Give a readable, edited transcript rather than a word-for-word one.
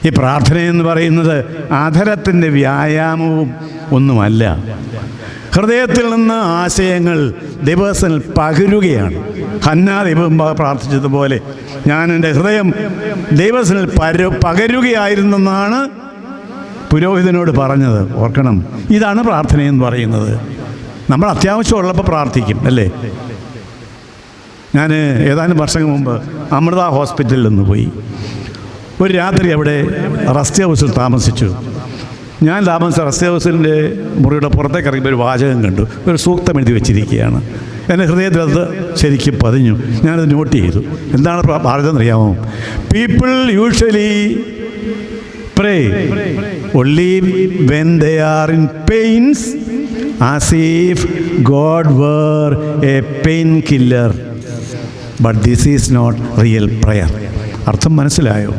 ഈ പ്രാർത്ഥനയെന്ന് പറയുന്നത് അധരത്തിൻ്റെ വ്യായാമവും ഒന്നുമല്ല. ഹൃദയത്തിൽ നിന്ന് ആശയങ്ങൾ ദൈവത്തിൽ പകരുകയാണ്. ഹന്നാ ദൈവം പ്രാർത്ഥിച്ചതുപോലെ ഞാൻ എൻ്റെ ഹൃദയം ദൈവത്തിൽ പകരുകയായിരുന്നെന്നാണ് പുരോഹിതനോട് പറഞ്ഞത്. ഓർക്കണം, ഇതാണ് പ്രാർത്ഥനയെന്ന് പറയുന്നത്. നമ്മൾ അത്യാവശ്യമുള്ളപ്പോൾ പ്രാർത്ഥിക്കും, അല്ലേ? ഞാൻ ഏതാനും വർഷങ്ങൾ മുമ്പ് അമൃത ഹോസ്പിറ്റലിൽ നിന്ന് പോയി. ഒരു രാത്രി അവിടെ റെസ്റ്റ് ഹൗസിൽ താമസിച്ചു. ഞാൻ താമസിച്ച റെസ്റ്റ് ഹൗസിൻ്റെ മുറിയുടെ പുറത്തേക്ക് ഇറങ്ങിയപ്പോൾ ഒരു വാചകം കണ്ടു. ഒരു സൂക്തം എഴുതി വെച്ചിരിക്കുകയാണ്. എൻ്റെ ഹൃദയത്തിൽ അത് ശരിക്കും പതിഞ്ഞു. ഞാനത് നോട്ട് ചെയ്തു. എന്താണ് ഭാരതം അറിയാമോ? People usually pray only when they are in pains, as if God were a painkiller. But this is not real prayer. അർത്ഥം മനസ്സിലായോ?